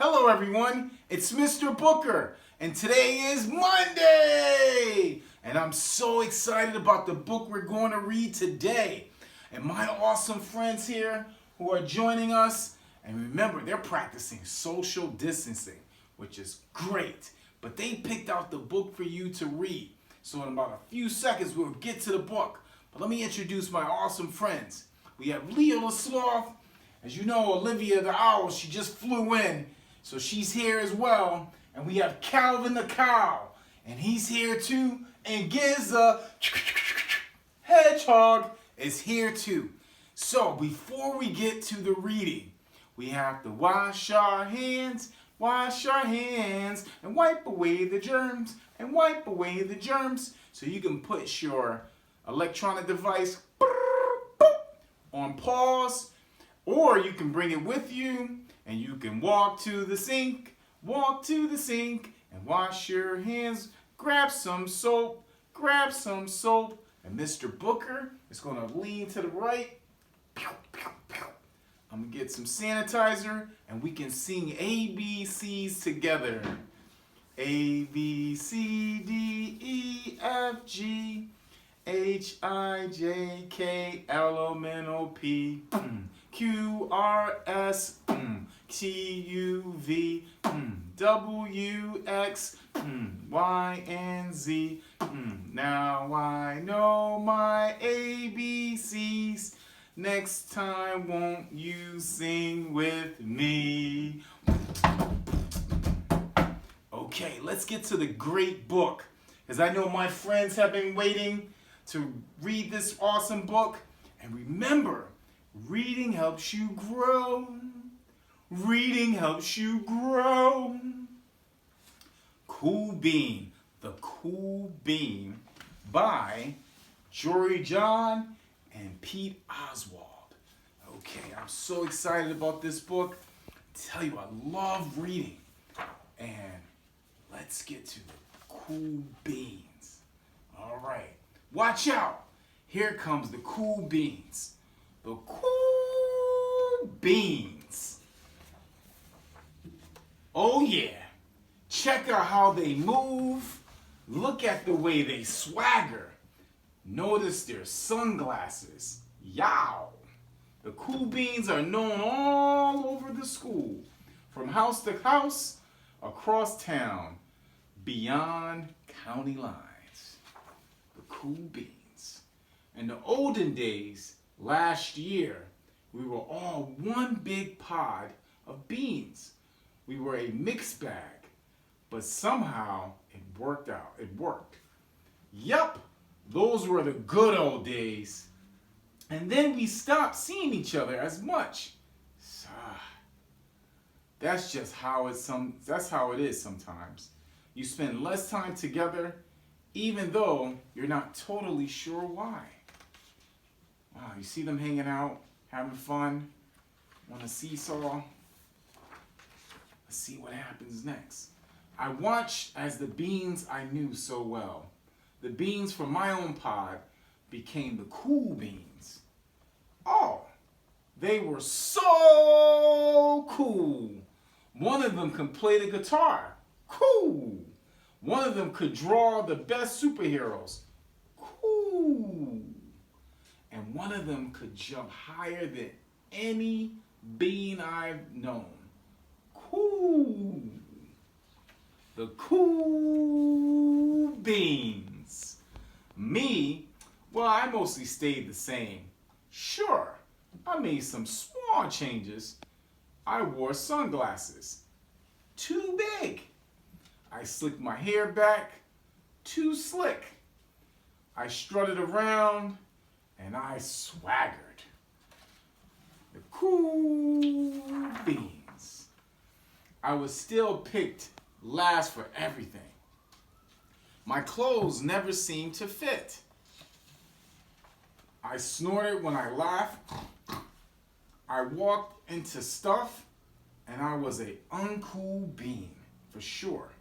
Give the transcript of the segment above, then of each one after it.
Hello everyone, it's Mr. Booker, and today is Monday! And I'm so excited about the book we're going to read today. And my awesome friends here who are joining us, and remember, they're practicing social distancing, which is great. But they picked out the book for you to read. So in about a few seconds, we'll get to the book. But let me introduce my awesome friends. We have Leo the Sloth. As you know, Olivia the Owl, she just flew in. So she's here as well. And we have Calvin the Cow. And he's here too. And Giz the Hedgehog is here too. So before we get to the reading, we have to wash our hands, and wipe away the germs, So you can put your electronic device on pause, or you can bring it with you and you can walk to the sink, and wash your hands. Grab some soap, and Mr. Booker is going to lean to the right. I'm going to get some sanitizer and we can sing ABCs together. A, B, C, D, E, F, G, H, I, J, K, L, M, N, O, P, Q, R, S, T, U, V, W, X, Y, and Z. Now I know my ABCs. Next time, won't you sing with me? Okay, let's get to the great book. As I know my friends have been waiting to read this awesome book. And remember, reading helps you grow. Cool Bean, The Cool Bean by Jory John and Pete Oswald. Okay, I'm so excited about this book. I tell you, I love reading. And let's get to the cool beans. All right, watch out. Here comes the cool beans. The cool beans. Oh yeah, check out how they move. Look at the way they swagger. Notice their sunglasses. Yow! The cool beans are known all over the school, from house to house, across town, beyond county lines. The cool beans. In the olden days, last year, we were all one big pod of beans. We were a mixed bag, but somehow it worked out. It worked. Yup, those were the good old days. And then we stopped seeing each other as much. That's just how that's how it is sometimes. You spend less time together, even though you're not totally sure why. Wow, you see them hanging out, having fun, on a seesaw. Let's see what happens next. I watched as the beans I knew so well, the beans from my own pod, became the cool beans. Oh, they were so cool. One of them could play the guitar. Cool. One of them could draw the best superheroes. Cool. And one of them could jump higher than any bean I've known. Cool. The cool beans. Me, well, I mostly stayed the same. Sure, I made some small changes. I wore sunglasses. Too big. I slicked my hair back. Too slick. I strutted around and I swaggered. The cool beans. I was still picked last for everything. My clothes never seemed to fit. I snorted when I laughed. I walked into stuff, and I was a uncool bean, for sure.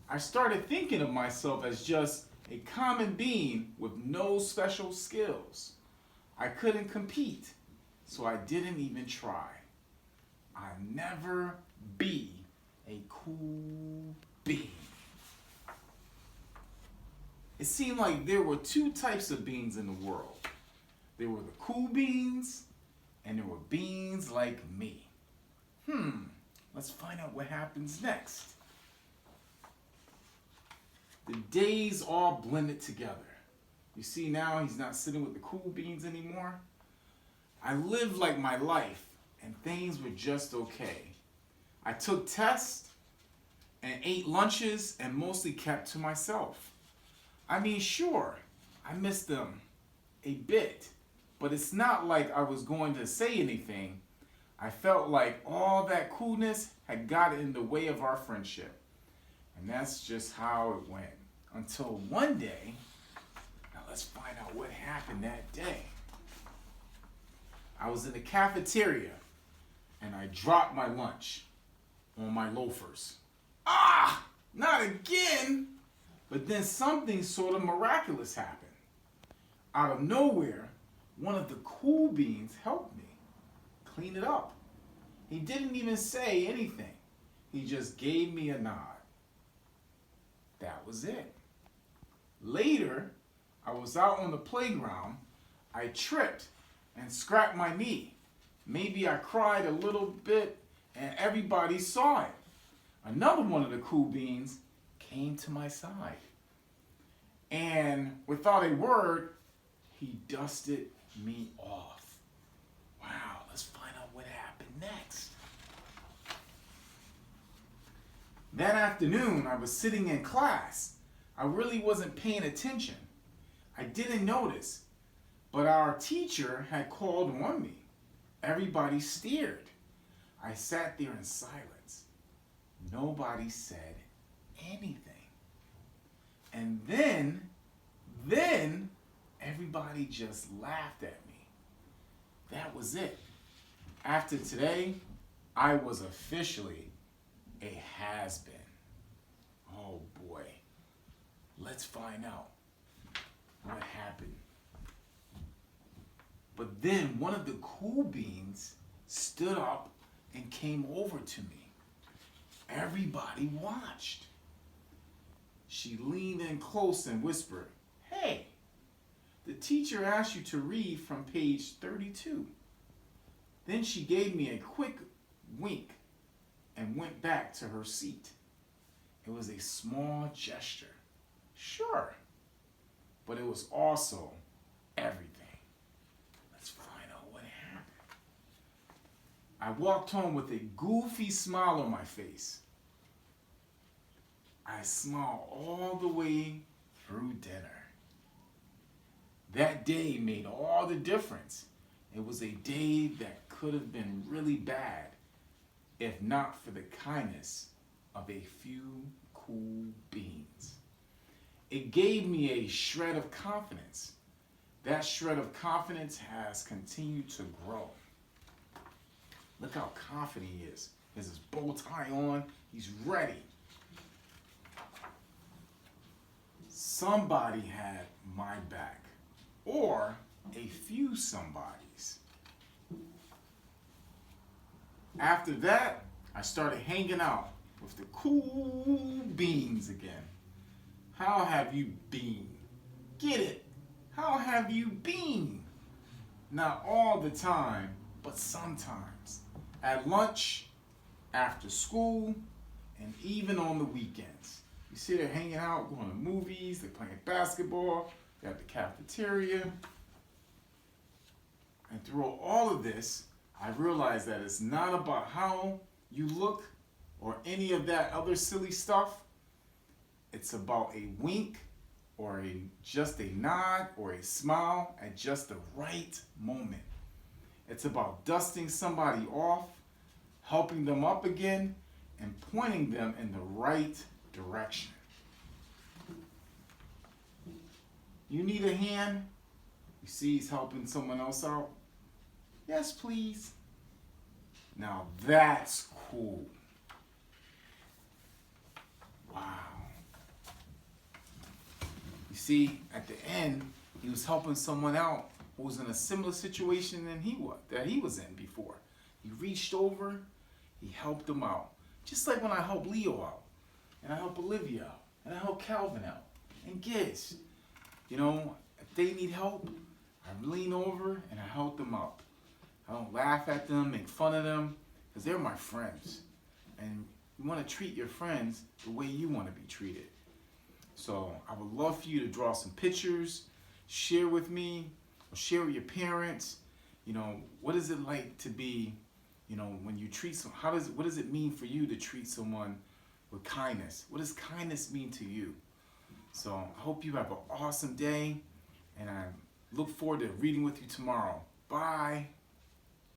I started thinking of myself as just a common bean with no special skills. I couldn't compete, so I didn't even try. I never be a cool bean. It seemed like there were two types of beans in the world. There were the cool beans, and there were beans like me. Let's find out what happens next. The days all blended together. You see now he's not sitting with the cool beans anymore. I lived like my life, and things were just okay. I took tests and ate lunches and mostly kept to myself. I mean, sure, I missed them a bit, but it's not like I was going to say anything. I felt like all that coolness had gotten in the way of our friendship. And that's just how it went. Until one day, now let's find out what happened that day. I was in the cafeteria and I dropped my lunch on my loafers. Not again! But then something sort of miraculous happened. Out of nowhere, one of the cool beans helped me clean it up. He didn't even say anything. He just gave me a nod. That was it. Later, I was out on the playground. I tripped and scraped my knee. Maybe I cried a little bit and everybody saw it. Another one of the cool beans came to my side. And without a word, he dusted me off. Wow, let's find out what happened next. That afternoon, I was sitting in class. I really wasn't paying attention. I didn't notice, but our teacher had called on me. Everybody stared. I sat there in silence. Nobody said anything. And then everybody just laughed at me. That was it. After today, I was officially a has-been. Oh boy. Let's find out what happened. But then one of the cool beans stood up and came over to me. Everybody watched. She leaned in close and whispered, "Hey, the teacher asked you to read from page 32. Then she gave me a quick wink and went back to her seat. It was a small gesture, sure, but it was also everything. Let's find out what happened. I walked home with a goofy smile on my face. I smiled all the way through dinner. That day made all the difference. It was a day that could have been really bad if not for the kindness of a few cool beans. It gave me a shred of confidence. That shred of confidence has continued to grow. Look how confident he is. He has his bow tie on. He's ready. Somebody had my back, or a few somebodies. After that, I started hanging out with the cool beans again. How have you been? Get it? How have you been? Not all the time, but sometimes. At lunch, after school, and even on the weekends. You see they're hanging out, going to movies, they're playing basketball, they're at the cafeteria. And through all of this, I realized that it's not about how you look or any of that other silly stuff. It's about a wink or just a nod or a smile at just the right moment. It's about dusting somebody off, helping them up again, and pointing them in the right direction. You need a hand? You see he's helping someone else out? Yes, please. Now that's cool. Wow. You see, at the end, he was helping someone out who was in a similar situation than he was in before. He reached over, He helped them out. Just like when I help Leo out, and I help Olivia out, and I help Calvin out, and Giz. You know, if they need help, I lean over and I help them out. I don't laugh at them, make fun of them, because they're my friends. And you want to treat your friends the way you want to be treated. So I would love for you to draw some pictures, share with me, or share with your parents. You know, what is it like to be, you know, when you treat someone, what does it mean for you to treat someone with kindness? What does kindness mean to you? So I hope you have an awesome day, and I look forward to reading with you tomorrow. Bye.